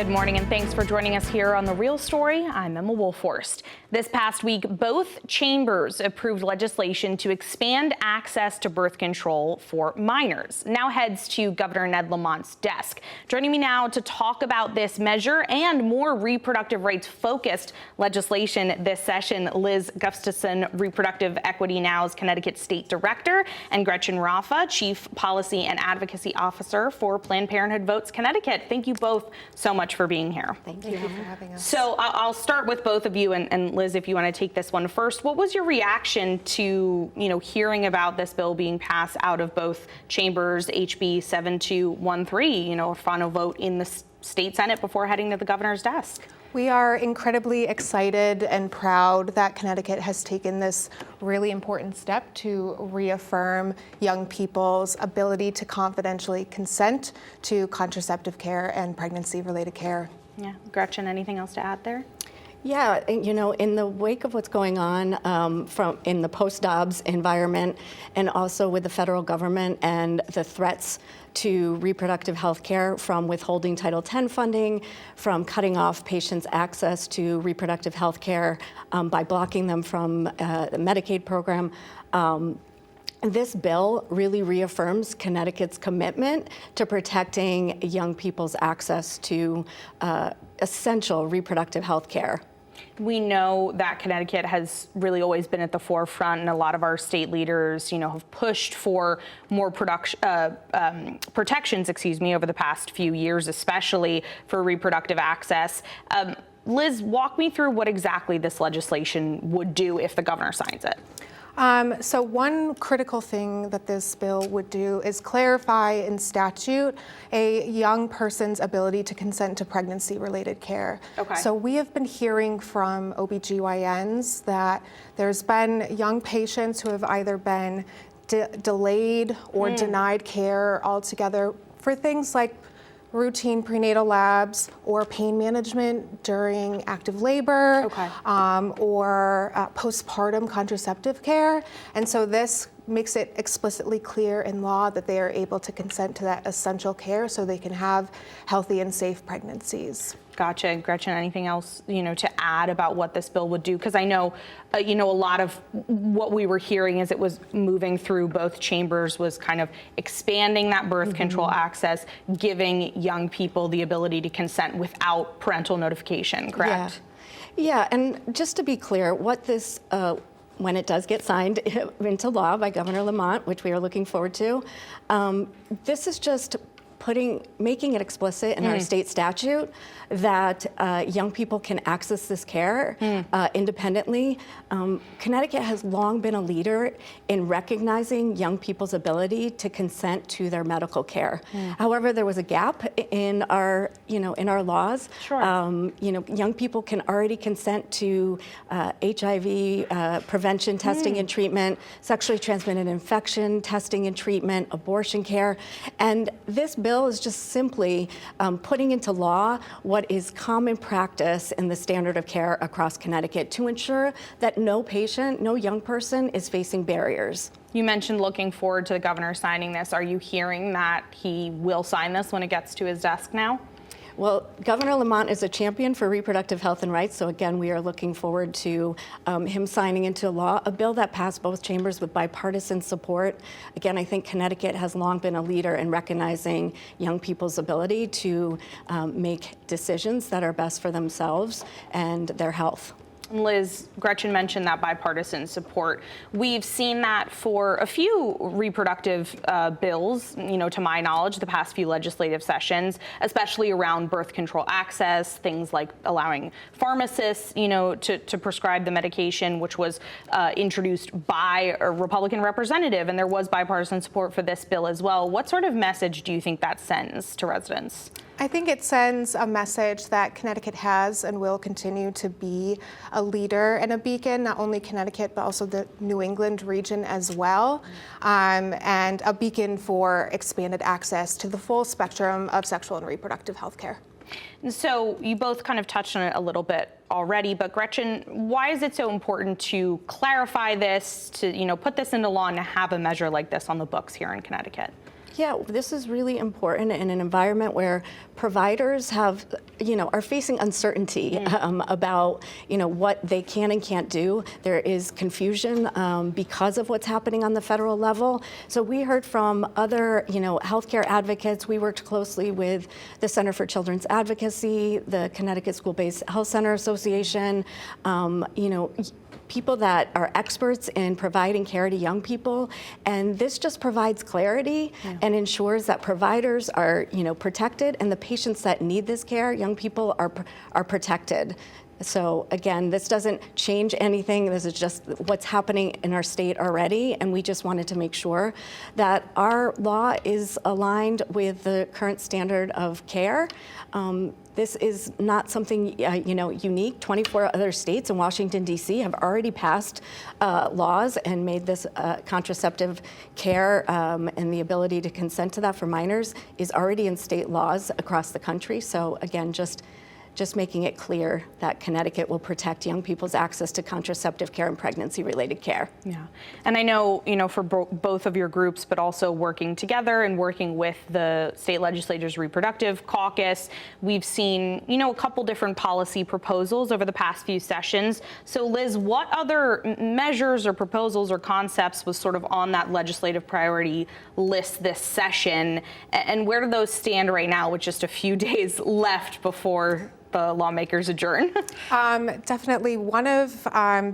Good morning, and thanks for joining us here on The Real Story. I'm Emma Wulfhorst. This past week, both chambers approved legislation to expand access to birth control for minors. Now heads to Governor Ned Lamont's desk. Joining me now to talk about this measure and more reproductive rights-focused legislation this session, Liz Gustafson, Reproductive Equity Now's Connecticut State Director, and Gretchen Raffa, Chief Policy and Advocacy Officer for Planned Parenthood Votes Connecticut. Thank you both so much for being here. Thank you for having us. So I'll start with both of you, and Liz, if you want to take this one first. What was your reaction to, hearing about this bill being passed out of both chambers, HB 7213, a final vote in the state Senate before heading to the governor's desk? We are incredibly excited and proud that Connecticut has taken this really important step to reaffirm young people's ability to confidentially consent to contraceptive care and pregnancy-related care. Yeah, Gretchen, anything else to add there? Yeah, in the wake of what's going on in the post-Dobbs environment, and also with the federal government and the threats to reproductive health care, from withholding Title X funding, from cutting off patients' access to reproductive health care by blocking them from the Medicaid program, this bill really reaffirms Connecticut's commitment to protecting young people's access to essential reproductive health care. We know that Connecticut has really always been at the forefront, and a lot of our state leaders, have pushed for more protections, over the past few years, especially for reproductive access. Liz, walk me through what exactly this legislation would do if the governor signs it. So one critical thing that this bill would do is clarify in statute a young person's ability to consent to pregnancy-related care. Okay. So we have been hearing from OBGYNs that there's been young patients who have either been delayed or denied care altogether for things like routine prenatal labs or pain management during active labor, okay, or postpartum contraceptive care. And so this makes it explicitly clear in law that they are able to consent to that essential care so they can have healthy and safe pregnancies. Gotcha. Gretchen, anything else, to add about what this bill would do? Because I know, a lot of what we were hearing as it was moving through both chambers was kind of expanding that birth control access, giving young people the ability to consent without parental notification, correct? Yeah, and just to be clear, what this, when it does get signed into law by Governor Lamont, which we are looking forward to, this is just making it explicit in our state statute that young people can access this care independently. Connecticut has long been a leader in recognizing young people's ability to consent to their medical care. However, there was a gap in our, in our laws. Sure. Young people can already consent to HIV prevention testing and treatment, sexually transmitted infection testing and treatment, abortion care, and this bill is just simply putting into law what is common practice in the standard of care across Connecticut to ensure that no patient, no young person is facing barriers. You mentioned looking forward to the governor signing this. Are you hearing that he will sign this when it gets to his desk now? Well, Governor Lamont is a champion for reproductive health and rights, so again, we are looking forward to him signing into law a bill that passed both chambers with bipartisan support. Again, I think Connecticut has long been a leader in recognizing young people's ability to make decisions that are best for themselves and their health. Liz, Gretchen mentioned that bipartisan support. We've seen that for a few reproductive bills, to my knowledge, the past few legislative sessions, especially around birth control access, things like allowing pharmacists, to prescribe the medication, which was introduced by a Republican representative, and there was bipartisan support for this bill as well. What sort of message do you think that sends to residents? I think it sends a message that Connecticut has and will continue to be a leader and a beacon, not only Connecticut, but also the New England region as well, and a beacon for expanded access to the full spectrum of sexual and reproductive health care. So you both kind of touched on it a little bit already, but Gretchen, why is it so important to clarify this, to put this into law and to have a measure like this on the books here in Connecticut? Yeah, this is really important in an environment where providers have, are facing uncertainty about, what they can and can't do. There is confusion because of what's happening on the federal level. So we heard from other, healthcare advocates. We worked closely with the Center for Children's Advocacy, the Connecticut School-Based Health Center Association, people that are experts in providing care to young people, and this just provides clarity and ensures that providers are, protected, and the patients that need this care, young people, are protected. So again, this doesn't change anything. This is just what's happening in our state already, and we just wanted to make sure that our law is aligned with the current standard of care. This is not something unique. 24 other states and Washington, D.C. have already passed laws and made this contraceptive care and the ability to consent to that for minors is already in state laws across the country. So again, just making it clear that Connecticut will protect young people's access to contraceptive care and pregnancy-related care. Yeah, and I know, for both of your groups, but also working together and working with the state legislature's Reproductive Caucus, we've seen, a couple different policy proposals over the past few sessions. So Liz, what other measures or proposals or concepts was sort of on that legislative priority list this session? And where do those stand right now with just a few days left before the lawmakers adjourn? Definitely one of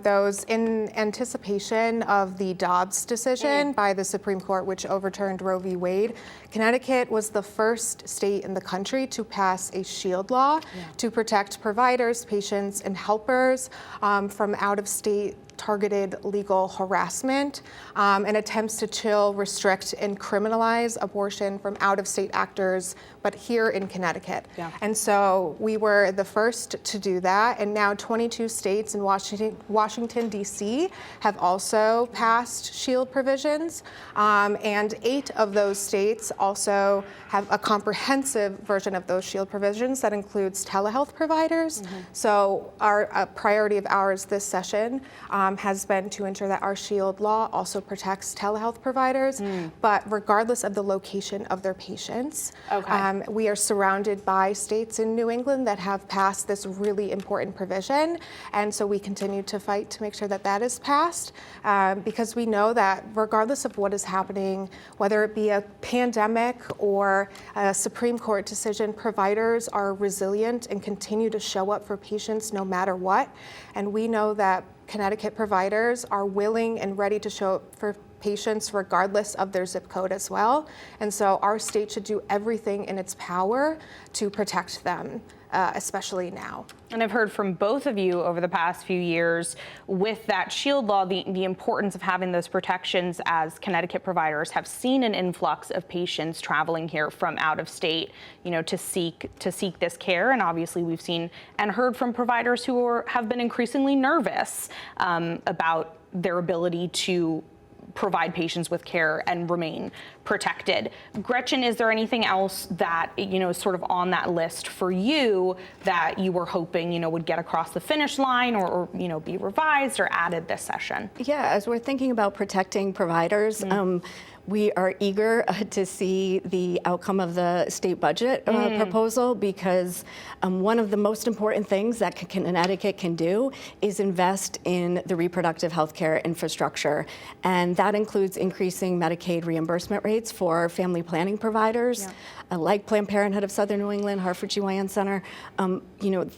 those in anticipation of the Dobbs decision by the Supreme Court, which overturned Roe v. Wade. Connecticut was the first state in the country to pass a SHIELD law to protect providers, patients, and helpers from out-of-state targeted legal harassment and attempts to chill, restrict, and criminalize abortion from out-of-state actors, but here in Connecticut. And so we were the first to do that, and now 22 states and Washington, D.C. have also passed SHIELD provisions, and 8 of those states also have a comprehensive version of those SHIELD provisions that includes telehealth providers. So a priority of ours this session has been to ensure that our SHIELD law also protects telehealth providers, but regardless of the location of their patients. We are surrounded by states in New England that have passed this really important provision, and so we continue to fight to make sure that that is passed, because we know that regardless of what is happening, whether it be a pandemic or a Supreme Court decision, providers are resilient and continue to show up for patients no matter what, and we know that Connecticut providers are willing and ready to show up for patients regardless of their zip code as well. And so our state should do everything in its power to protect them, especially now. And I've heard from both of you over the past few years with that SHIELD law, the importance of having those protections, as Connecticut providers have seen an influx of patients traveling here from out of state, to seek this care. And obviously we've seen and heard from providers who have been increasingly nervous about their ability to provide patients with care and remain protected. Gretchen, is there anything else that, is sort of on that list for you that you were hoping, would get across the finish line or be revised or added this session? Yeah, as we're thinking about protecting providers, we are eager to see the outcome of the state budget proposal, because one of the most important things that Connecticut can do is invest in the reproductive health care infrastructure. And that includes increasing Medicaid reimbursement rates for family planning providers, like Planned Parenthood of Southern New England, Hartford GYN Center.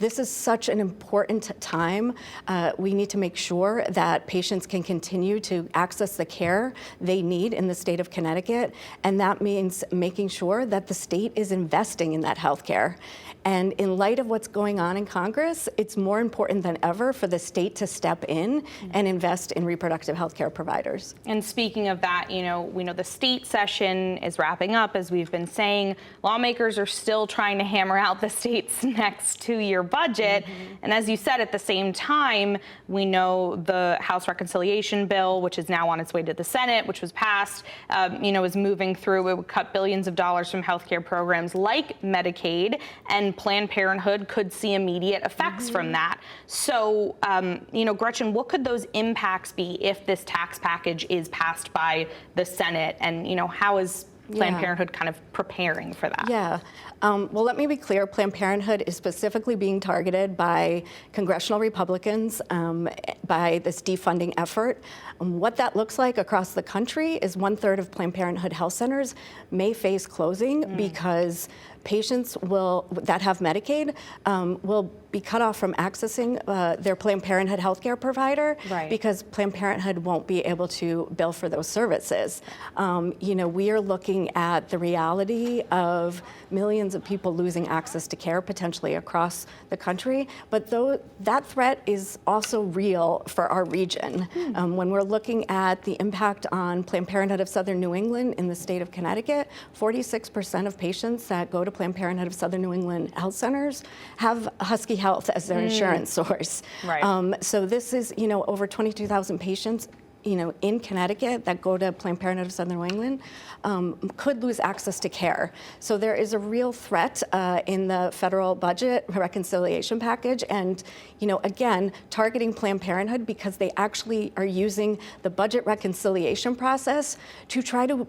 This is such an important time. We need to make sure that patients can continue to access the care they need in the state of Connecticut, and that means making sure that the state is investing in that health care. And in light of what's going on in Congress, it's more important than ever for the state to step in and invest in reproductive health care providers. And speaking of that, we know the state session is wrapping up, as we've been saying. Lawmakers are still trying to hammer out the state's next 2-year budget. And as you said, at the same time, we know the House Reconciliation Bill, which is now on its way to the Senate, which was passed, is moving through. It would cut billions of dollars from healthcare programs like Medicaid, and Planned Parenthood could see immediate effects from that. So, Gretchen, what could those impacts be if this tax package is passed by the Senate? And, how is Planned Yeah. Parenthood kind of preparing for that? Yeah. Well, let me be clear. Planned Parenthood is specifically being targeted by congressional Republicans by this defunding effort. What that looks like across the country is 1/3 of Planned Parenthood health centers may face closing because patients that have Medicaid will be cut off from accessing their Planned Parenthood healthcare provider because Planned Parenthood won't be able to bill for those services. We are looking at the reality of millions of people losing access to care potentially across the country, but that threat is also real for our region. When we're looking at the impact on Planned Parenthood of Southern New England in the state of Connecticut, 46% of patients that go to Planned Parenthood of Southern New England health centers have Husky Health as their insurance source. So this is, over 22,000 patients in Connecticut that go to Planned Parenthood of Southern New England could lose access to care. So there is a real threat in the federal budget reconciliation package, and again, targeting Planned Parenthood because they actually are using the budget reconciliation process to try to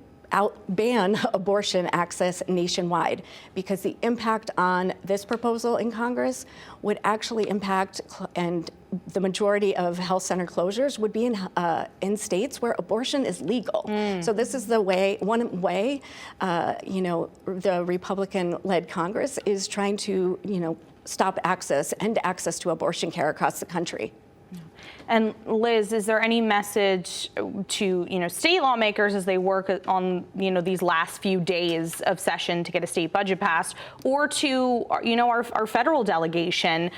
ban abortion access nationwide, because the impact on this proposal in Congress would actually impact, and the majority of health center closures would be in states where abortion is legal. So this is one way, the Republican-led Congress is trying to, stop end access to abortion care across the country. And Liz, is there any message to state lawmakers as they work on these last few days of session to get a state budget passed, or to our federal delegation?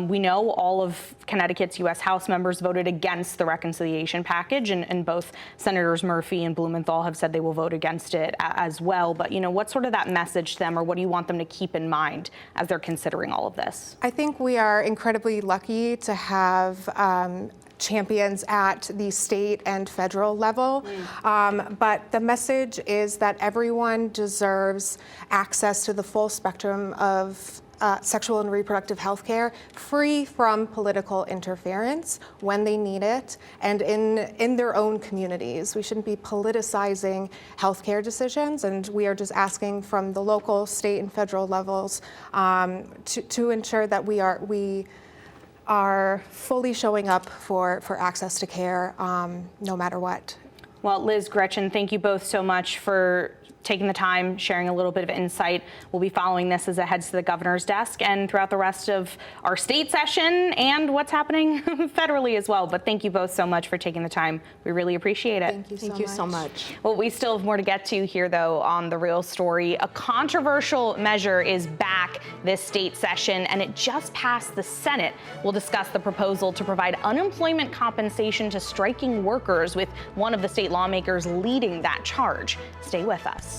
We know all of Connecticut's U.S. House members voted against the reconciliation package, and both Senators Murphy and Blumenthal have said they will vote against it as well. But what's sort of that message to them, or what do you want them to keep in mind as they're considering all of this? I think we are incredibly lucky to have champions at the state and federal level. But the message is that everyone deserves access to the full spectrum of sexual and reproductive health care, free from political interference when they need it, and in their own communities. We shouldn't be politicizing healthcare decisions, and we are just asking from the local, state, and federal levels to ensure that we are fully showing up for access to care, no matter what. Well, Liz, Gretchen, thank you both so much for taking the time, sharing a little bit of insight. We'll be following this as it heads to the governor's desk and throughout the rest of our state session and what's happening federally as well. But thank you both so much for taking the time. We really appreciate it. Thank you so much. Well, we still have more to get to here, though, on The Real Story. A controversial measure is back this state session, and it just passed the Senate. We'll discuss the proposal to provide unemployment compensation to striking workers, with one of the state lawmakers leading that charge. Stay with us.